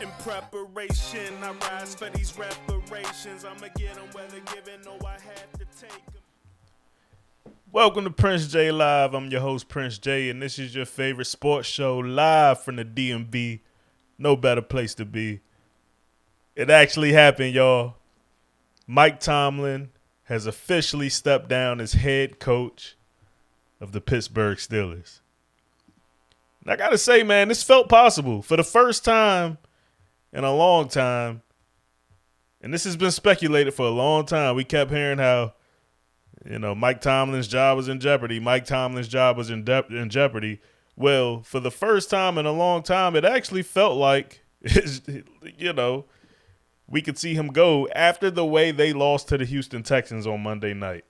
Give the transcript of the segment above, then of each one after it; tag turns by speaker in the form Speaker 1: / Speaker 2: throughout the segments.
Speaker 1: In preparation, I rise for these reparations. I'ma get them whether given or I have to take them. Welcome to Prince J Live. I'm your host, Prince J, and this is your favorite sports show live from the DMV. No better place to be. It actually happened, y'all. Mike Tomlin has officially stepped down as head coach of the Pittsburgh Steelers. And I gotta say, man, this felt possible for the first time in a long time. And this has been speculated for a long time. We kept hearing how, Mike Tomlin's job was in jeopardy. Mike Tomlin's job was in jeopardy. Well, for the first time in a long time, it actually felt like, we could see him go after the way they lost to the Houston Texans on Monday night.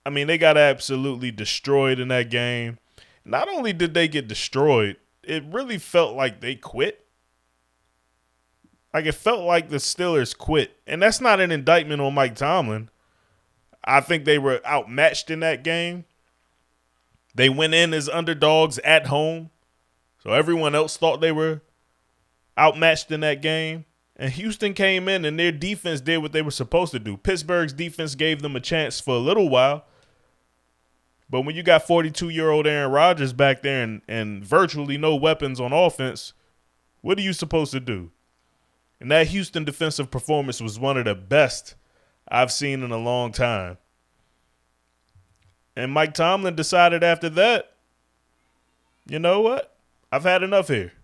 Speaker 1: I mean, they got absolutely destroyed in that game. Not only did they get destroyed, it really felt like they quit. Like, it felt like the Steelers quit. And that's not an indictment on Mike Tomlin. I think they were outmatched in that game. They went in as underdogs at home. So everyone else thought they were outmatched in that game. And Houston came in and their defense did what they were supposed to do. Pittsburgh's defense gave them a chance for a little while. But when you got 42-year-old Aaron Rodgers back there and virtually no weapons on offense, what are you supposed to do? And that Houston defensive performance was one of the best I've seen in a long time. And Mike Tomlin decided after that, you know what? I've had enough here.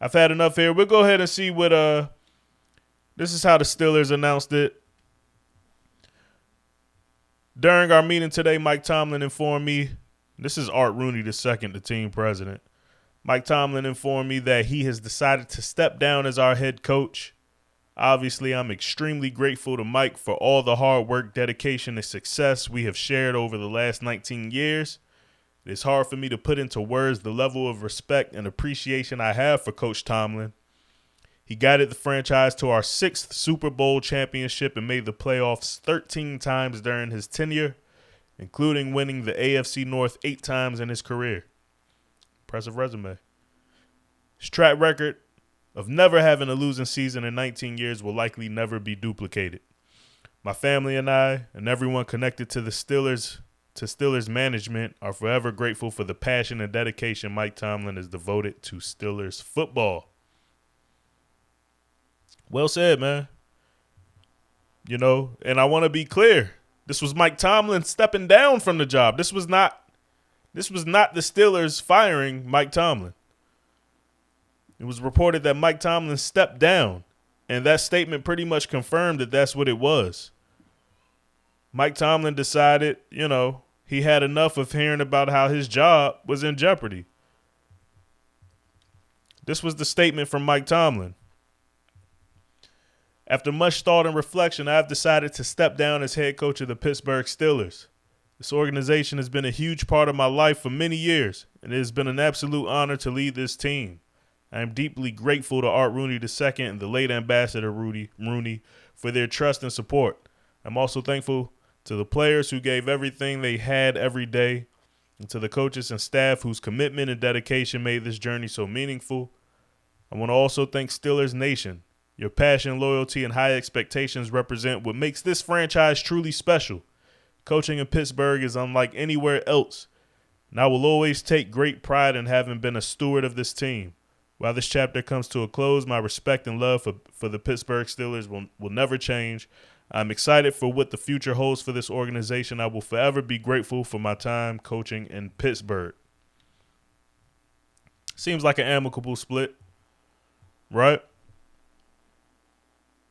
Speaker 1: We'll go ahead and see what this is how the Steelers announced it. During our meeting today, Mike Tomlin informed me, this is Art Rooney II, the team president. Mike Tomlin informed me that he has decided to step down as our head coach. Obviously, I'm extremely grateful to Mike for all the hard work, dedication, and success we have shared over the last 19 years. It is hard for me to put into words the level of respect and appreciation I have for Coach Tomlin. He guided the franchise to our 6th Super Bowl championship and made the playoffs 13 times during his tenure, including winning the AFC North 8 times in his career. Impressive resume. His track record of never having a losing season in 19 years will likely never be duplicated. My family and I, and everyone connected to the Steelers management, are forever grateful for the passion and dedication Mike Tomlin has devoted to Steelers football. Well said, man. And I want to be clear. This was Mike Tomlin stepping down from the job. This was not the Steelers firing Mike Tomlin. It was reported that Mike Tomlin stepped down, and that statement pretty much confirmed that that's what it was. Mike Tomlin decided, he had enough of hearing about how his job was in jeopardy. This was the statement from Mike Tomlin. After much thought and reflection, I have decided to step down as head coach of the Pittsburgh Steelers. This organization has been a huge part of my life for many years, and it has been an absolute honor to lead this team. I am deeply grateful to Art Rooney II and the late Ambassador Rooney for their trust and support. I'm also thankful to the players who gave everything they had every day, and to the coaches and staff whose commitment and dedication made this journey so meaningful. I want to also thank Steelers Nation. Your passion, loyalty, and high expectations represent what makes this franchise truly special. Coaching in Pittsburgh is unlike anywhere else, and I will always take great pride in having been a steward of this team. While this chapter comes to a close, my respect and love for the Pittsburgh Steelers will never change. I'm excited for what the future holds for this organization. I will forever be grateful for my time coaching in Pittsburgh. Seems like an amicable split, right?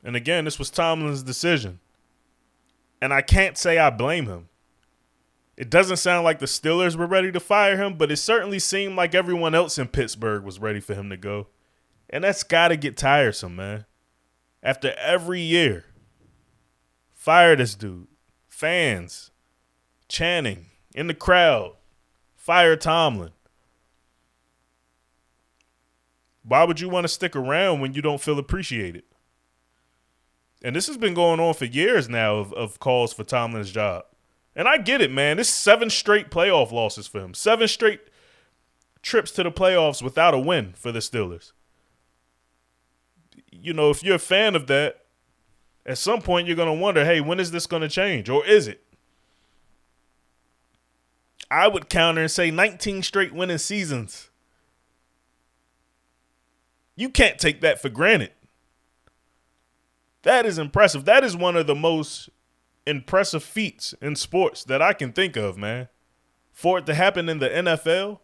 Speaker 1: And again, this was Tomlin's decision. And I can't say I blame him. It doesn't sound like the Steelers were ready to fire him, but it certainly seemed like everyone else in Pittsburgh was ready for him to go. And that's got to get tiresome, man. After every year, fire this dude. Fans chanting in the crowd, fire Tomlin. Why would you want to stick around when you don't feel appreciated? And this has been going on for years now of calls for Tomlin's job. And I get it, man. This is 7 straight playoff losses for him. 7 straight trips to the playoffs without a win for the Steelers. if you're a fan of that, at some point you're going to wonder, hey, when is this going to change? Or is it? I would counter and say 19 straight winning seasons. You can't take that for granted. That is impressive. That is one of the most impressive feats in sports that I can think of, man. For it to happen in the NFL,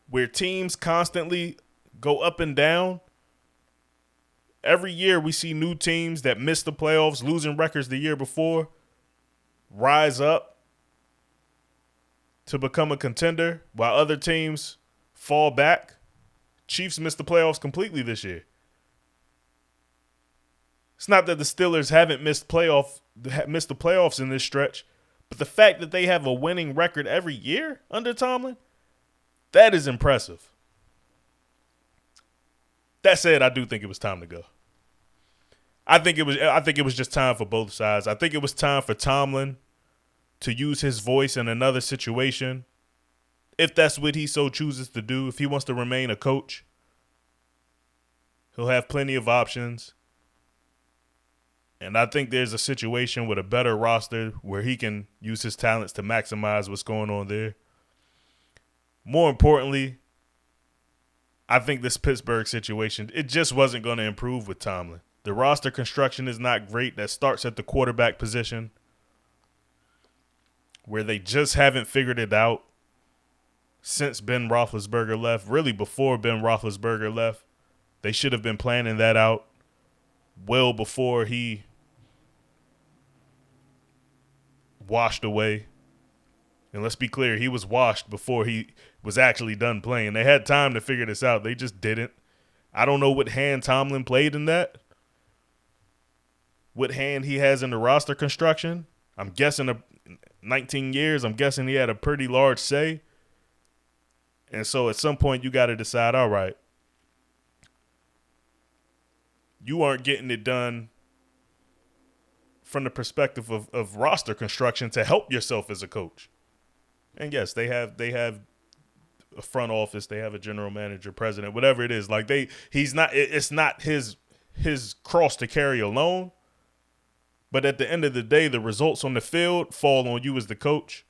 Speaker 1: where teams constantly go up and down. Every year we see new teams that miss the playoffs, losing records the year before, rise up to become a contender while other teams fall back. Chiefs missed the playoffs completely this year. It's not that the Steelers haven't missed the playoffs in this stretch, but the fact that they have a winning record every year under Tomlin, that is impressive. That said, I do think it was time to go. I think it was just time for both sides. I think it was time for Tomlin to use his voice in another situation, if that's what he so chooses to do. If he wants to remain a coach, he'll have plenty of options. And I think there's a situation with a better roster where he can use his talents to maximize what's going on there. More importantly, I think this Pittsburgh situation, it just wasn't going to improve with Tomlin. The roster construction is not great. That starts at the quarterback position, where they just haven't figured it out since Ben Roethlisberger left. Really, before Ben Roethlisberger left, they should have been planning that out well before he washed away. And let's be clear, he was washed before he was actually done playing. They had time to figure this out. They just didn't. I don't know what hand Tomlin played in that. What hand he has in the roster construction. I'm guessing 19 years, I'm guessing he had a pretty large say. And so at some point you got to decide, all right, you aren't getting it done from the perspective of roster construction to help yourself as a coach. And yes, they have a front office, they have a general manager, president, whatever it is. Like it's not his cross to carry alone. But at the end of the day, the results on the field fall on you as the coach.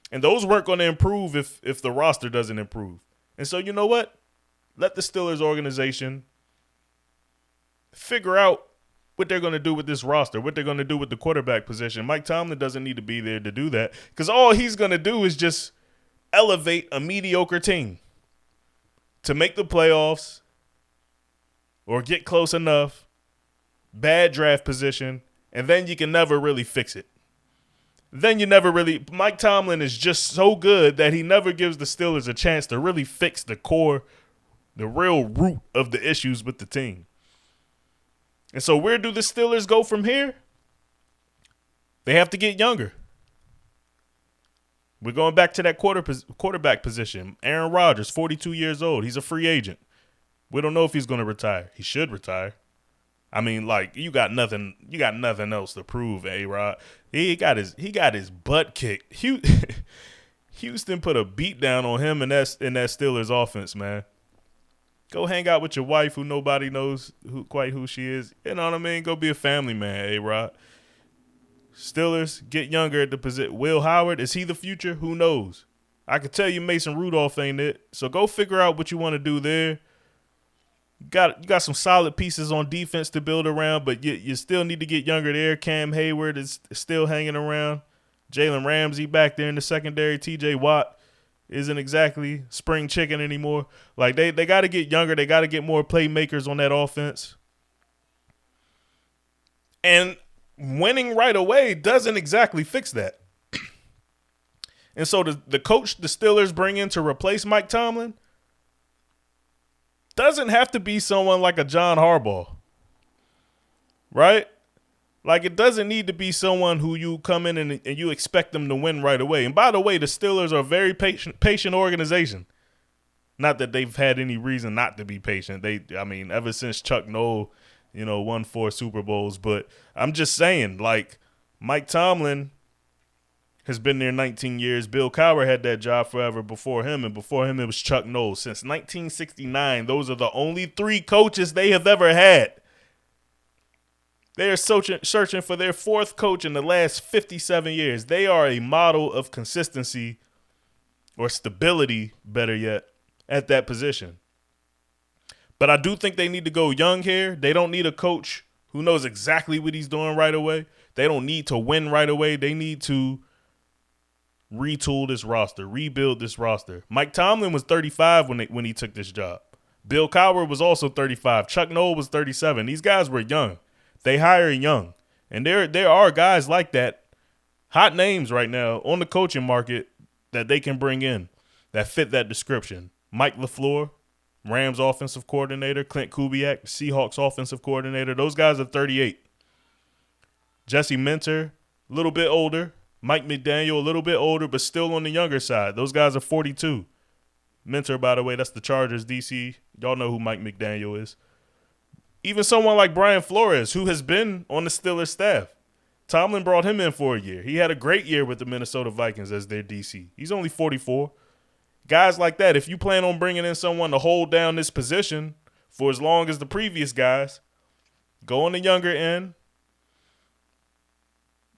Speaker 1: And those weren't going to improve if the roster doesn't improve. And so you know what? Let the Steelers organization figure out what they're going to do with this roster, what they're going to do with the quarterback position. Mike Tomlin doesn't need to be there to do that, because all he's going to do is just elevate a mediocre team to make the playoffs or get close enough, bad draft position, and then you can never really fix it. Mike Tomlin is just so good that he never gives the Steelers a chance to really fix the core, the real root of the issues with the team. And so where do the Steelers go from here? They have to get younger. We're going back to that quarterback position. Aaron Rodgers, 42 years old. He's a free agent. We don't know if he's going to retire. He should retire. I mean, like, you got nothing else to prove, A-Rod. He got his butt kicked. Houston put a beat down on him in that Steelers offense, man. Go hang out with your wife, who nobody knows who she is. You know what I mean? Go be a family man, A-Rod. Steelers, get younger at the position. Will Howard, is he the future? Who knows? I can tell you Mason Rudolph ain't it. So go figure out what you want to do there. You got some solid pieces on defense to build around, but you still need to get younger there. Cam Hayward is still hanging around. Jalen Ramsey back there in the secondary. TJ Watt isn't exactly spring chicken anymore. Like, they got to get younger. They got to get more playmakers on that offense. And winning right away doesn't exactly fix that. And so the coach the Steelers bring in to replace Mike Tomlin doesn't have to be someone like a John Harbaugh, right? Like, it doesn't need to be someone who you come in and you expect them to win right away. And by the way, the Steelers are a very patient organization. Not that they've had any reason not to be patient. Ever since Chuck Noll, won 4 Super Bowls. But I'm just saying, like, Mike Tomlin has been there 19 years. Bill Cowher had that job forever before him, and before him it was Chuck Noll. Since 1969, those are the only 3 coaches they have ever had. They are searching for their 4th coach in the last 57 years. They are a model of consistency, or stability, better yet, at that position. But I do think they need to go young here. They don't need a coach who knows exactly what he's doing right away. They don't need to win right away. They need to retool this roster, rebuild this roster. Mike Tomlin was 35 when he took this job. Bill Cowher was also 35. Chuck Noll was 37. These guys were young. They hire young. And there are guys like that, hot names right now on the coaching market that they can bring in that fit that description. Mike LaFleur, Rams offensive coordinator. Clint Kubiak, Seahawks offensive coordinator. Those guys are 38. Jesse Minter, a little bit older. Mike McDaniel, a little bit older, but still on the younger side. Those guys are 42. Minter, by the way, that's the Chargers, DC. Y'all know who Mike McDaniel is. Even someone like Brian Flores, who has been on the Steelers staff. Tomlin brought him in for a year. He had a great year with the Minnesota Vikings as their DC. He's only 44. Guys like that, if you plan on bringing in someone to hold down this position for as long as the previous guys, go on the younger end.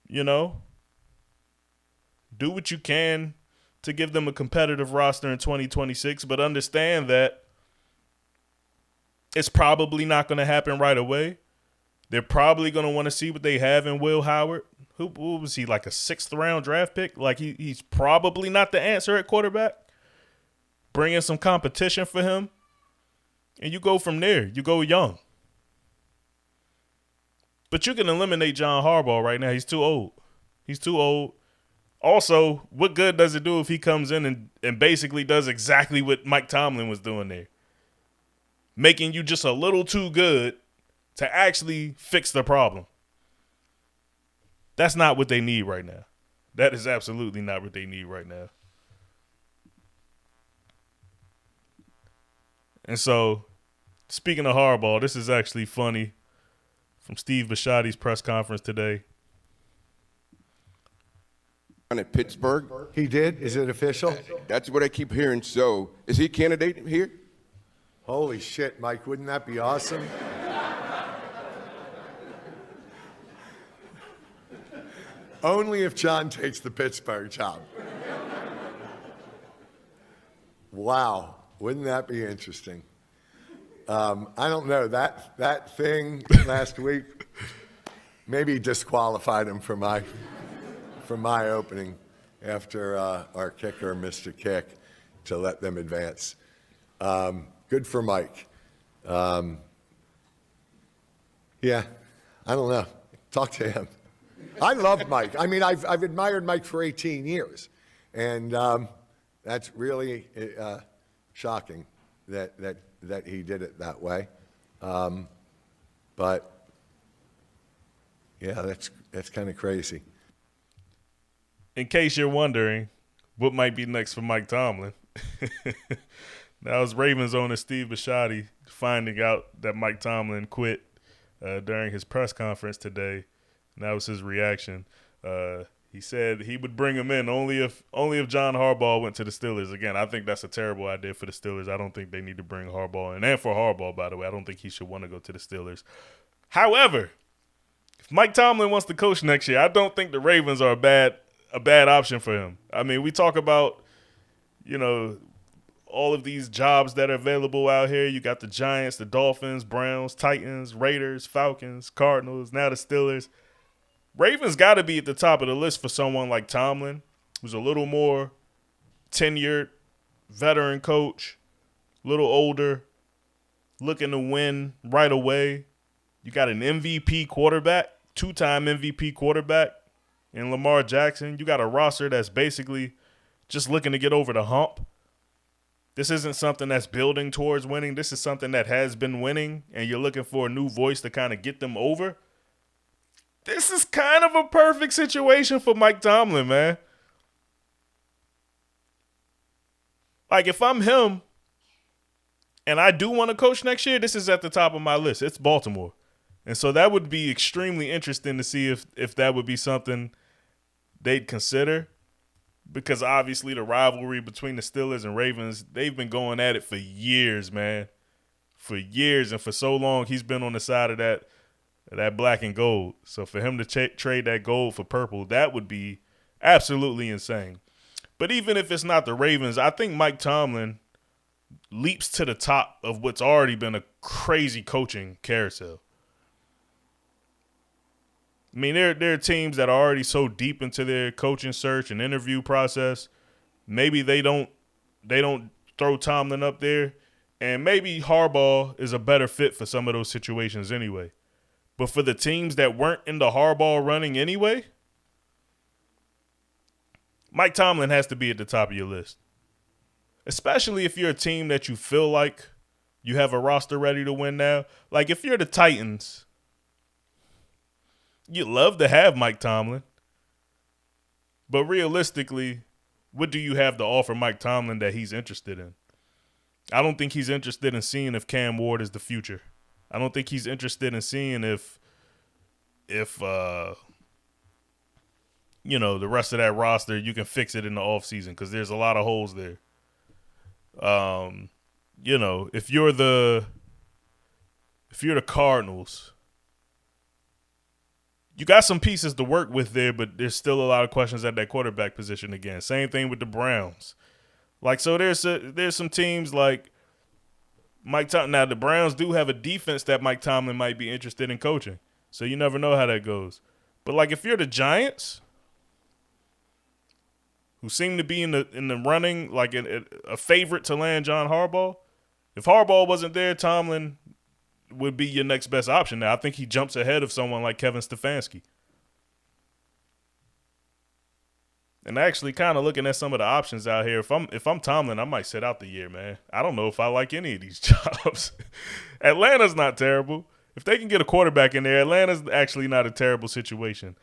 Speaker 1: You know, do what you can to give them a competitive roster in 2026, but understand that it's probably not going to happen right away. They're probably going to want to see what they have in Will Howard. Who was he, like a 6th-round draft pick? Like he's probably not the answer at quarterback. Bring in some competition for him, and you go from there. You go young. But you can eliminate John Harbaugh right now. He's too old. He's too old. Also, what good does it do if he comes in and basically does exactly what Mike Tomlin was doing there? Making you just a little too good to actually fix the problem. That's not what they need right now. That is absolutely not what they need right now. And so, speaking of Harbaugh, this is actually funny from Steve Bisciotti's press conference today.
Speaker 2: At Pittsburgh.
Speaker 3: He did? Is it official?
Speaker 2: That's what I keep hearing. So, is he a candidate here?
Speaker 3: Holy shit, Mike, wouldn't that be awesome? Only if John takes the Pittsburgh job. Wow, wouldn't that be interesting? I don't know, that thing last week maybe disqualified him from my opening after our kicker missed a kick to let them advance. Good for Mike. Yeah, I don't know. Talk to him. I love Mike. I mean, I've admired Mike for 18 years, and that's really shocking that he did it that way. But yeah, that's kind of crazy.
Speaker 1: In case you're wondering what might be next for Mike Tomlin, that was Ravens owner Steve Bisciotti finding out that Mike Tomlin quit during his press conference today. And that was his reaction. He said he would bring him in only if John Harbaugh went to the Steelers. Again, I think that's a terrible idea for the Steelers. I don't think they need to bring Harbaugh in. And for Harbaugh, by the way, I don't think he should want to go to the Steelers. However, if Mike Tomlin wants to coach next year, I don't think the Ravens are a bad option for him. I mean, we talk about, all of these jobs that are available out here. You got the Giants, the Dolphins, Browns, Titans, Raiders, Falcons, Cardinals, now the Steelers. Ravens got to be at the top of the list for someone like Tomlin, who's a little more tenured, veteran coach, a little older, looking to win right away. You got an MVP quarterback, 2-time MVP quarterback in Lamar Jackson. You got a roster that's basically just looking to get over the hump. This isn't something that's building towards winning. This is something that has been winning, and you're looking for a new voice to kind of get them over. This is kind of a perfect situation for Mike Tomlin, man. Like, if I'm him and I do want to coach next year, this is at the top of my list. It's Baltimore. And so that would be extremely interesting to see if that would be something they'd consider. because obviously the rivalry between the Steelers and Ravens, they've been going at it for years, man. For years, and for so long, he's been on the side of that black and gold. So for him to trade that gold for purple, that would be absolutely insane. But even if it's not the Ravens, I think Mike Tomlin leaps to the top of what's already been a crazy coaching carousel. I mean, there are teams that are already so deep into their coaching search and interview process. Maybe they don't throw Tomlin up there, and maybe Harbaugh is a better fit for some of those situations anyway. But for the teams that weren't in the Harbaugh running anyway, Mike Tomlin has to be at the top of your list. Especially if you're a team that you feel like you have a roster ready to win now. Like if you're the Titans, you'd love to have Mike Tomlin. But realistically, what do you have to offer Mike Tomlin that he's interested in? I don't think he's interested in seeing if Cam Ward is the future. I don't think he's interested in seeing if the rest of that roster, you can fix it in the offseason because there's a lot of holes there. If you're the Cardinals, you got some pieces to work with there, but there's still a lot of questions at that quarterback position again. Same thing with the Browns. Like, so there's some teams like Mike Tomlin. Now, the Browns do have a defense that Mike Tomlin might be interested in coaching. So you never know how that goes. But, like, if you're the Giants, who seem to be in the running, like a favorite to land John Harbaugh, if Harbaugh wasn't there, Tomlin would be your next best option. Now, I think he jumps ahead of someone like Kevin Stefanski. And actually, kind of looking at some of the options out here, if I'm Tomlin, I might sit out the year, man. I don't know if I like any of these jobs. Atlanta's not terrible. If they can get a quarterback in there, Atlanta's actually not a terrible situation.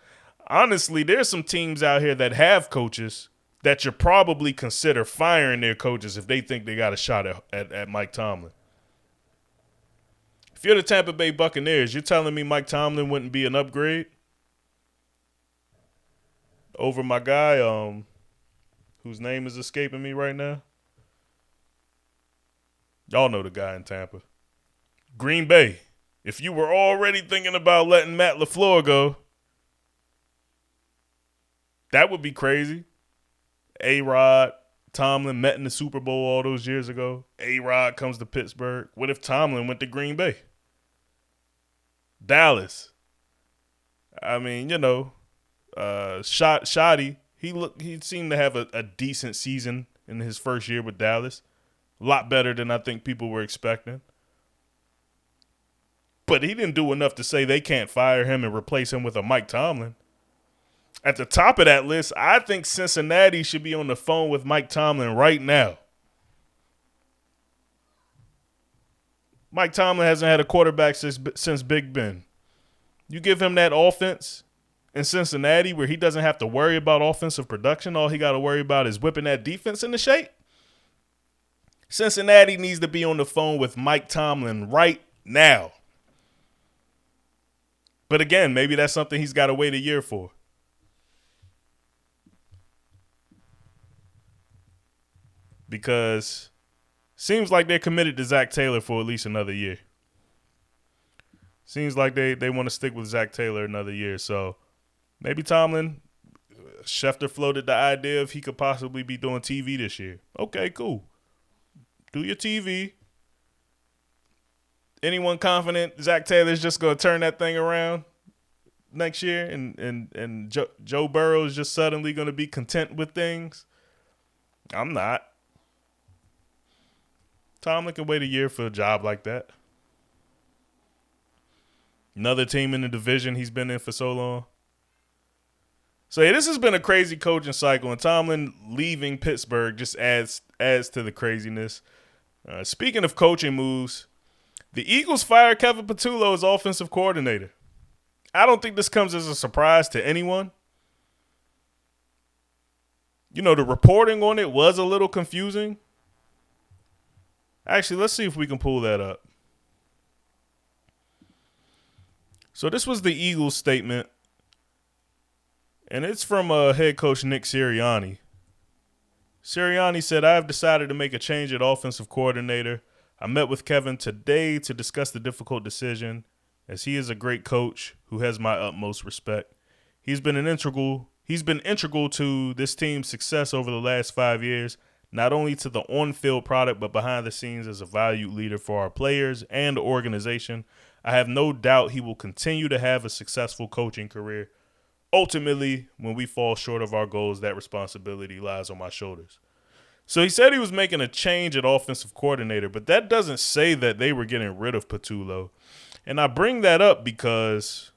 Speaker 1: Honestly, there's some teams out here that have coaches that you probably consider firing their coaches if they think they got a shot at Mike Tomlin. If you're the Tampa Bay Buccaneers, you're telling me Mike Tomlin wouldn't be an upgrade over my guy, whose name is escaping me right now? Y'all know the guy in Tampa. Green Bay. If you were already thinking about letting Matt LaFleur go, that would be crazy. A-Rod, Tomlin met in the Super Bowl all those years ago. A-Rod comes to Pittsburgh. What if Tomlin went to Green Bay? Dallas. I mean, Shoddy, he seemed to have a decent season in his first year with Dallas. A lot better than I think people were expecting. But he didn't do enough to say they can't fire him and replace him with a Mike Tomlin. At the top of that list, I think Cincinnati should be on the phone with Mike Tomlin right now. Mike Tomlin hasn't had a quarterback since Big Ben. You give him that offense in Cincinnati where he doesn't have to worry about offensive production. All he got to worry about is whipping that defense into shape. Cincinnati needs to be on the phone with Mike Tomlin right now. But again, maybe that's something he's got to wait a year for. Because seems like they're committed to Zach Taylor for at least another year. Seems like they want to stick with Zach Taylor another year. So maybe Tomlin, Schefter floated the idea if he could possibly be doing TV this year. Okay, cool. Do your TV. Anyone confident Zach Taylor's just going to turn that thing around next year and Joe Burrow is just suddenly going to be content with things? I'm not. Tomlin can wait a year for a job like that. Another team in the division he's been in for so long. So, yeah, this has been a crazy coaching cycle, and Tomlin leaving Pittsburgh just adds to the craziness. Speaking of coaching moves, the Eagles fired Kevin Patullo as offensive coordinator. I don't think this comes as a surprise to anyone. The reporting on it was a little confusing. Actually, let's see if we can pull that up. So this was the Eagles statement, and it's from head coach Nick Sirianni. Sirianni said, I have decided to make a change at offensive coordinator. I met with Kevin today to discuss the difficult decision, as he is a great coach who has my utmost respect. He's been integral to this team's success over the last 5 years, not only to the on-field product, but behind the scenes as a valued leader for our players and the organization. I have no doubt he will continue to have a successful coaching career. Ultimately, when we fall short of our goals, that responsibility lies on my shoulders. So he said he was making a change at offensive coordinator, but that doesn't say that they were getting rid of Patullo. And I bring that up because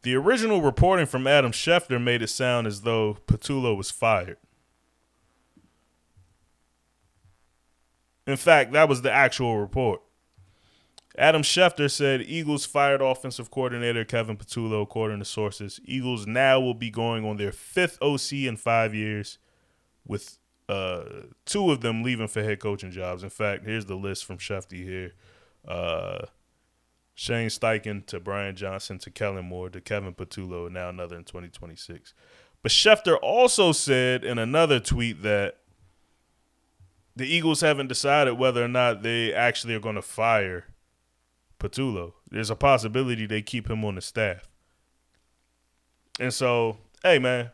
Speaker 1: the original reporting from Adam Schefter made it sound as though Patullo was fired. In fact, that was the actual report. Adam Schefter said Eagles fired offensive coordinator Kevin Patullo, according to sources. Eagles now will be going on their 5th OC in 5 years, with 2 of them leaving for head coaching jobs. In fact, here's the list from Schefter here. Shane Steichen to Brian Johnson to Kellen Moore to Kevin Patullo, and now another in 2026. But Schefter also said in another tweet that the Eagles haven't decided whether or not they actually are going to fire Patullo. There's a possibility they keep him on the staff. And so, hey, man,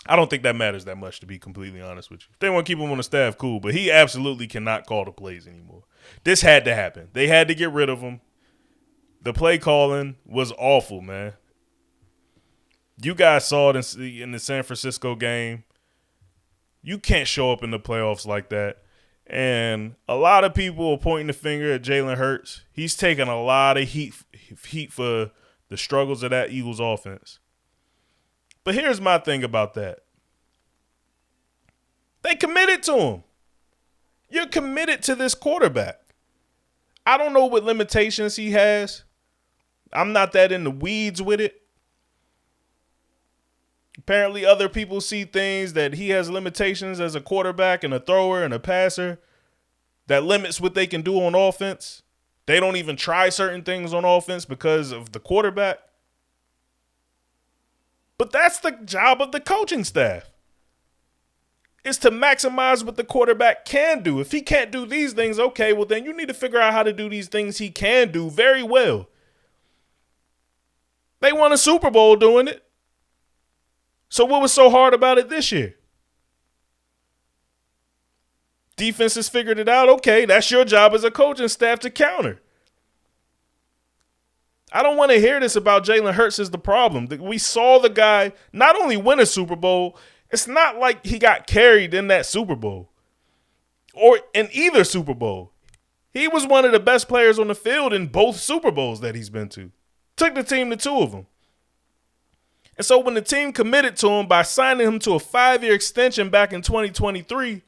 Speaker 1: I don't think that matters that much, to be completely honest with you. If they want to keep him on the staff, cool, but he absolutely cannot call the plays anymore. This had to happen. They had to get rid of him. The play calling was awful, man. You guys saw it in the San Francisco game. You can't show up in the playoffs like that. And a lot of people are pointing the finger at Jalen Hurts. He's taking a lot of heat for the struggles of that Eagles offense. But here's my thing about that. They committed to him. You're committed to this quarterback. I don't know what limitations he has. I'm not that in the weeds with it. Apparently other people see things that he has limitations as a quarterback and a thrower and a passer that limits what they can do on offense. They don't even try certain things on offense because of the quarterback. But that's the job of the coaching staff. Is to maximize what the quarterback can do. If he can't do these things, okay, well then you need to figure out how to do these things he can do very well. They won a Super Bowl doing it. So what was so hard about it this year? Defenses figured it out. Okay, that's your job as a coaching staff to counter. I don't want to hear this about Jalen Hurts is the problem. We saw the guy not only win a Super Bowl, it's not like he got carried in that Super Bowl or in either Super Bowl. He was one of the best players on the field in both Super Bowls that he's been to. Took the team to 2 of them. And so when the team committed to him by signing him to a 5-year extension back in 2023,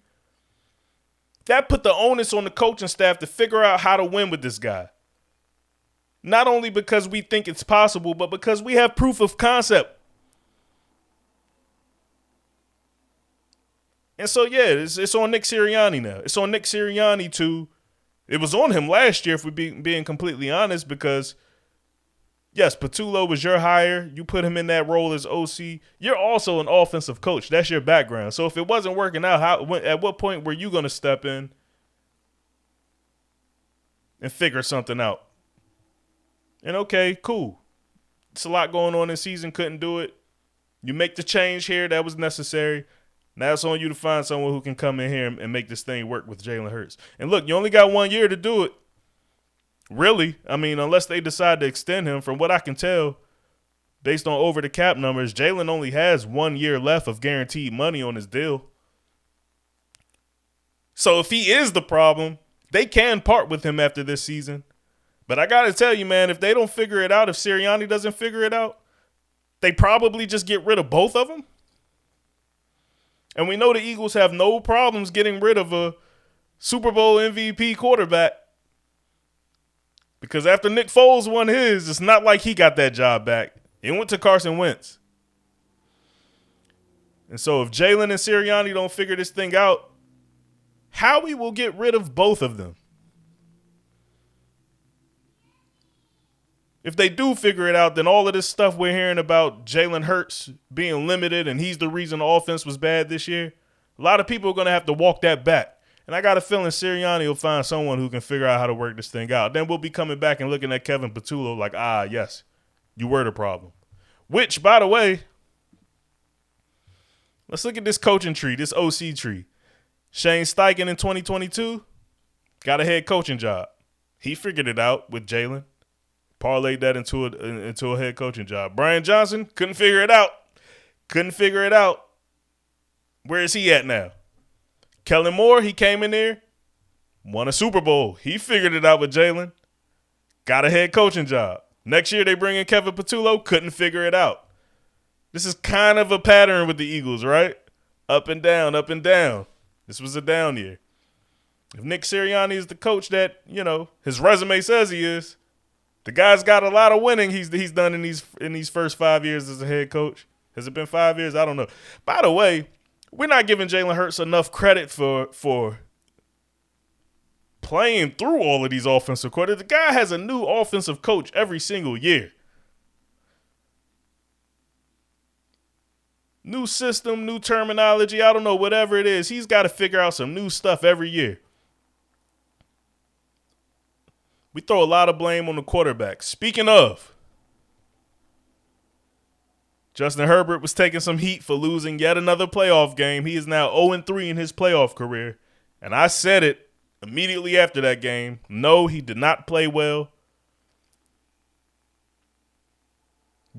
Speaker 1: that put the onus on the coaching staff to figure out how to win with this guy. Not only because we think it's possible, but because we have proof of concept. And so, yeah, it's on Nick Sirianni now. It's on Nick Sirianni to – it was on him last year, if we're being completely honest, because – yes, Patullo was your hire. You put him in that role as OC. You're also an offensive coach. That's your background. So if it wasn't working out, at what point were you going to step in and figure something out? And okay, cool. It's a lot going on in season. Couldn't do it. You make the change here. That was necessary. Now it's on you to find someone who can come in here and make this thing work with Jalen Hurts. And look, you only got 1 year to do it. Really, I mean, unless they decide to extend him, from what I can tell, based on over the cap numbers, Jalen only has 1 year left of guaranteed money on his deal. So if he is the problem, they can part with him after this season. But I got to tell you, man, if they don't figure it out, if Sirianni doesn't figure it out, they probably just get rid of both of them. And we know the Eagles have no problems getting rid of a Super Bowl MVP quarterback. Because after Nick Foles won his, it's not like he got that job back. It went to Carson Wentz. And so if Jalen and Sirianni don't figure this thing out, Howie will get rid of both of them. If they do figure it out, then all of this stuff we're hearing about Jalen Hurts being limited and he's the reason the offense was bad this year, a lot of people are going to have to walk that back. And I got a feeling Sirianni will find someone who can figure out how to work this thing out. Then we'll be coming back and looking at Kevin Patullo like, yes, you were the problem. Which, by the way, let's look at this coaching tree, this OC tree. Shane Steichen in 2022 got a head coaching job. He figured it out with Jalen. Parlayed that into a head coaching job. Brian Johnson couldn't figure it out. Where is he at now? Kellen Moore, he came in there, won a Super Bowl. He figured it out with Jalen. Got a head coaching job. Next year they bring in Kevin Patullo, couldn't figure it out. This is kind of a pattern with the Eagles, right? Up and down, up and down. This was a down year. If Nick Sirianni is the coach that, his resume says he is, the guy's got a lot of winning he's done in these first 5 years as a head coach. Has it been 5 years? I don't know. By the way, we're not giving Jalen Hurts enough credit for playing through all of these offensive coordinators. The guy has a new offensive coach every single year. New system, new terminology, I don't know, whatever it is. He's got to figure out some new stuff every year. We throw a lot of blame on the quarterback. Speaking of, Justin Herbert was taking some heat for losing yet another playoff game. He is now 0-3 in his playoff career. And I said it immediately after that game. No, he did not play well.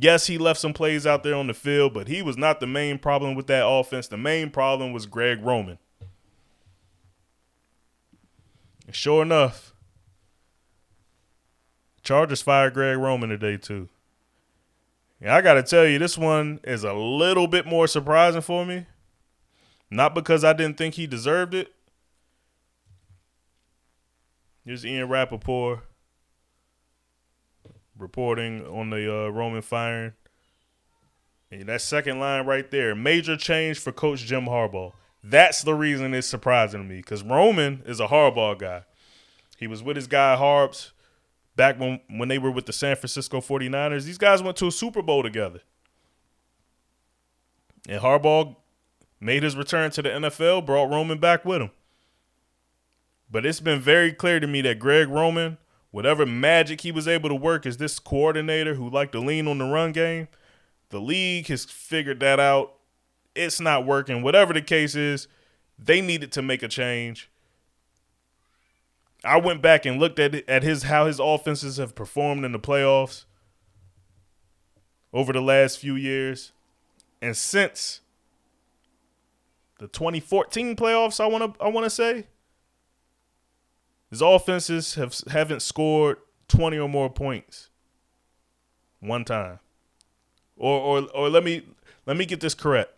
Speaker 1: Yes, he left some plays out there on the field, but he was not the main problem with that offense. The main problem was Greg Roman. And sure enough, Chargers fired Greg Roman today too. And I got to tell you, this one is a little bit more surprising for me. Not because I didn't think he deserved it. Here's Ian Rappaport reporting on the Roman firing. And that second line right there, major change for Coach Jim Harbaugh. That's the reason it's surprising to me, because Roman is a Harbaugh guy. He was with his guy Harbs back when they were with the San Francisco 49ers. These guys went to a Super Bowl together. And Harbaugh made his return to the NFL, brought Roman back with him. But it's been very clear to me that Greg Roman, whatever magic he was able to work as this coordinator who liked to lean on the run game, the league has figured that out. It's not working. Whatever the case is, they needed to make a change. I went back and looked at how his offenses have performed in the playoffs over the last few years. And since the 2014 playoffs, I want to say, his offenses haven't scored 20 or more points one time. Or let me get this correct.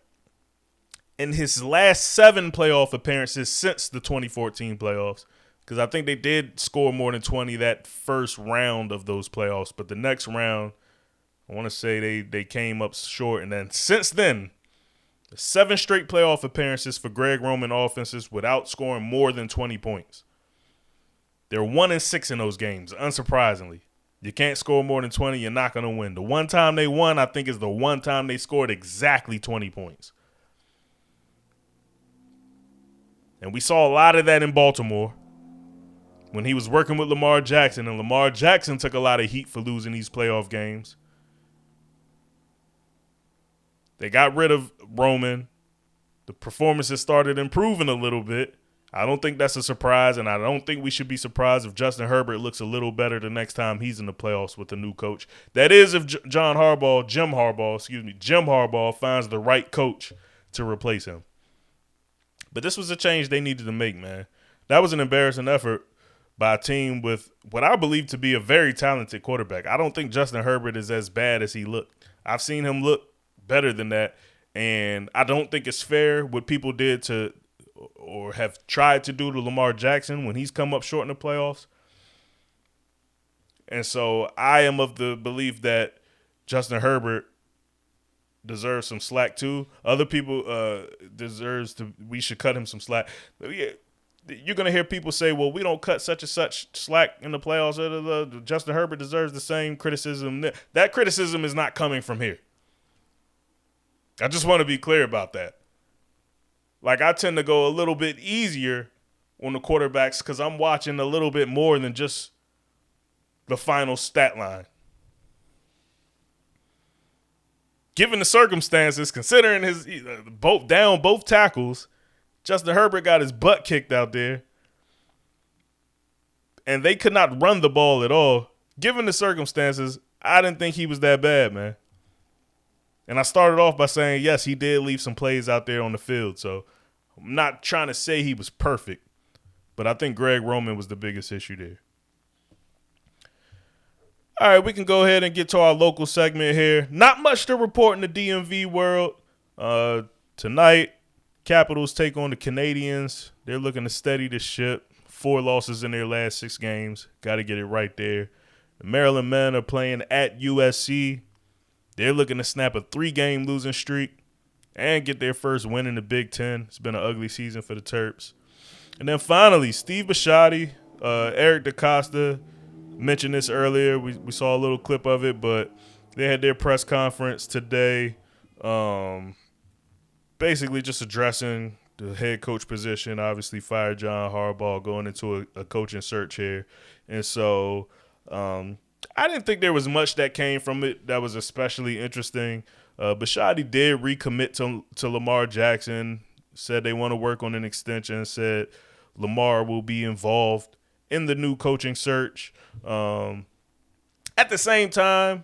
Speaker 1: In his last 7 playoff appearances since the 2014 playoffs, because I think they did score more than 20 that first round of those playoffs, but the next round, I want to say they came up short. And then since then, 7 straight playoff appearances for Greg Roman offenses without scoring more than 20 points. They're 1-6 in those games, unsurprisingly. You can't score more than 20, you're not going to win. The one time they won, I think, is the one time they scored exactly 20 points. And we saw a lot of that in Baltimore when he was working with Lamar Jackson, and Lamar Jackson took a lot of heat for losing these playoff games. They got rid of Roman. The performances started improving a little bit. I don't think that's a surprise, and I don't think we should be surprised if Justin Herbert looks a little better the next time he's in the playoffs with a new coach. That is if Jim Harbaugh finds the right coach to replace him. But this was a change they needed to make, man. That was an embarrassing effort by a team with what I believe to be a very talented quarterback. I don't think Justin Herbert is as bad as he looked. I've seen him look better than that, and I don't think it's fair what people did to or have tried to do to Lamar Jackson when he's come up short in the playoffs. And so I am of the belief that Justin Herbert deserves some slack too. Other people we should cut him some slack. But yeah, you're going to hear people say, well, we don't cut such and such slack in the playoffs. Justin Herbert deserves the same criticism. That criticism is not coming from here. I just want to be clear about that. Like, I tend to go a little bit easier on the quarterbacks because I'm watching a little bit more than just the final stat line. Given the circumstances, considering his both tackles, Justin Herbert got his butt kicked out there, and they could not run the ball at all. Given the circumstances, I didn't think he was that bad, man. And I started off by saying, yes, he did leave some plays out there on the field, so I'm not trying to say he was perfect, but I think Greg Roman was the biggest issue there. All right, we can go ahead and get to our local segment here. Not much to report in the DMV world. Tonight, Capitals take on the Canadians. They're looking to steady the ship. 4 losses in their last 6 games. Got to get it right there. The Maryland men are playing at USC. They're looking to snap a 3-game losing streak and get their first win in the Big Ten. It's been an ugly season for the Terps. And then finally, Steve Bisciotti, Eric DaCosta mentioned this earlier. We saw a little clip of it, but they had their press conference today, basically just addressing the head coach position. Obviously fired John Harbaugh, going into a coaching search here. And so I didn't think there was much that came from it that was especially interesting. Bisciotti did recommit to Lamar Jackson, said they want to work on an extension, said Lamar will be involved in the new coaching search. At the same time,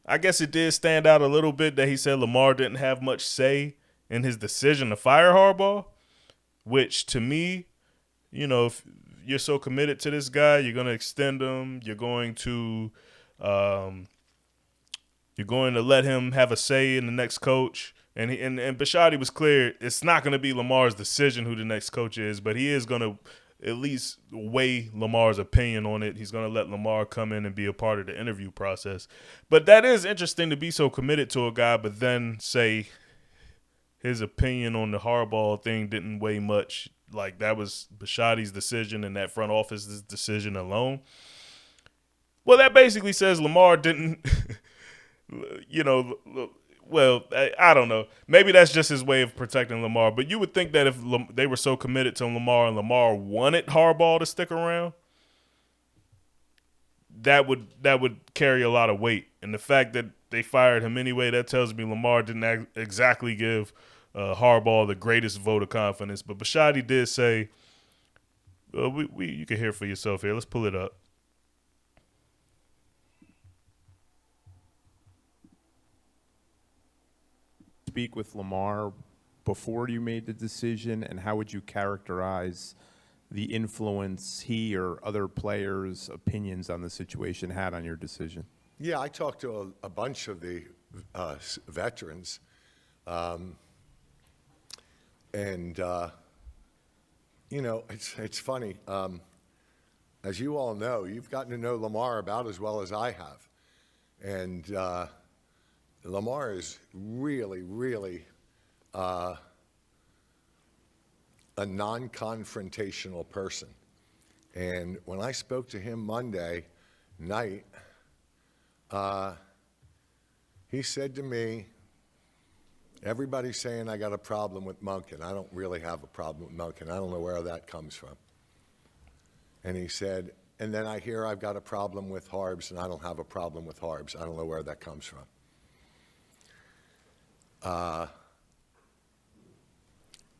Speaker 1: I guess it did stand out a little bit that he said Lamar didn't have much say in his decision to fire Harbaugh, which to me, you know, if you're so committed to this guy, you're going to extend him, you're going to let him have a say in the next coach. And Bisciotti was clear, it's not going to be Lamar's decision who the next coach is, but he is going to at least weigh Lamar's opinion on it. He's going to let Lamar come in and be a part of the interview process. But that is interesting to be so committed to a guy, but then say his opinion on the Harbaugh thing didn't weigh much. Like, that was Bisciotti's decision and that front office's decision alone. Well, that basically says Lamar didn't, well, I don't know. Maybe that's just his way of protecting Lamar. But you would think that if they were so committed to Lamar and Lamar wanted Harbaugh to stick around, that would carry a lot of weight. And the fact that they fired him anyway, that tells me Lamar didn't exactly give Harbaugh the greatest vote of confidence. But Bisciotti did say, you can hear for yourself here. Let's pull it up.
Speaker 4: Speak with Lamar before you made the decision, and how would you characterize the influence he or other players' opinions on the situation had on your decision?
Speaker 3: Yeah, I talked to a bunch of the veterans, it's funny. As you all know, you've gotten to know Lamar about as well as I have, and Lamar is really, really a non-confrontational person. And when I spoke to him Monday night, he said to me, everybody's saying I got a problem with Monken. I don't really have a problem with Monken. I don't know where that comes from. And he said, and then I hear I've got a problem with Harbs, and I don't have a problem with Harbs. I don't know where that comes from.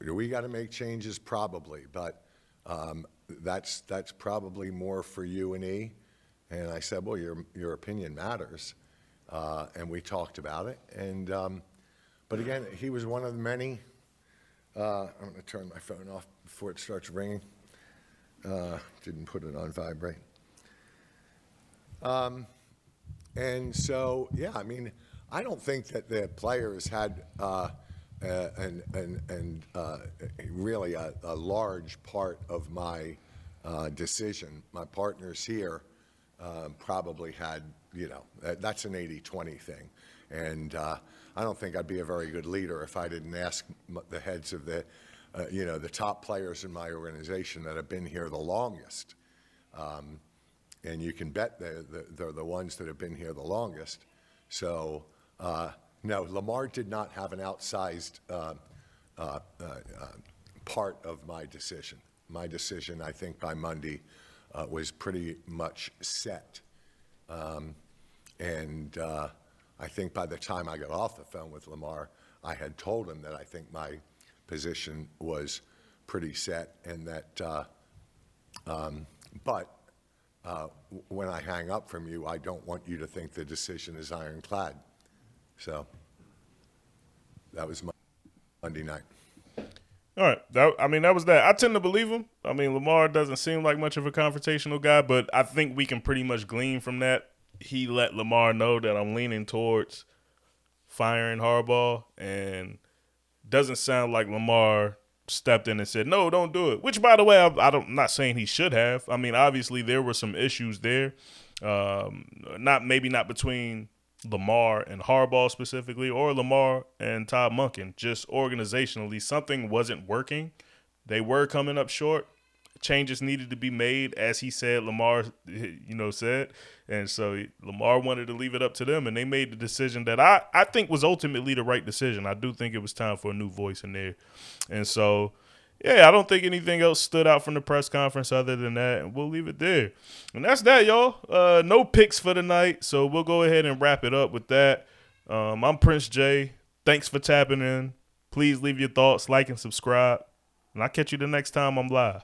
Speaker 3: Do we got to make changes? Probably, but that's probably more for you and E. And I said, well, your opinion matters, and we talked about it. And but again, he was one of the many. I'm going to turn my phone off before it starts ringing. Didn't put it on vibrate. And so, yeah, I mean, I don't think that the players had really a large part of my decision. My partners here probably had, that's an 80-20 thing. And I don't think I'd be a very good leader if I didn't ask the heads of the the top players in my organization that have been here the longest. And you can bet they're the ones that have been here the longest. So, no, Lamar did not have an outsized part of my decision. My decision, I think, by Monday was pretty much set. And I think by the time I got off the phone with Lamar, I had told him that I think my position was pretty set, and that, but when I hang up from you, I don't want you to think the decision is ironclad. So that was Monday night.
Speaker 1: All right. That was that. I tend to believe him. I mean, Lamar doesn't seem like much of a confrontational guy, but I think we can pretty much glean from that. He let Lamar know that I'm leaning towards firing Harbaugh, and doesn't sound like Lamar stepped in and said, no, don't do it. Which, by the way, I'm not saying he should have. I mean, obviously there were some issues there. Maybe not between Lamar and Harbaugh specifically, or Lamar and Todd Monken. Just organizationally, something wasn't working. They were coming up short. Changes needed to be made, as he said, Lamar, said. And so Lamar wanted to leave it up to them, and they made the decision that I think was ultimately the right decision. I do think it was time for a new voice in there. And so, yeah, I don't think anything else stood out from the press conference other than that, and we'll leave it there. And that's that, y'all. No picks for the night, so we'll go ahead and wrap it up with that. I'm Prince J. Thanks for tapping in. Please leave your thoughts, like, and subscribe. And I'll catch you the next time I'm live.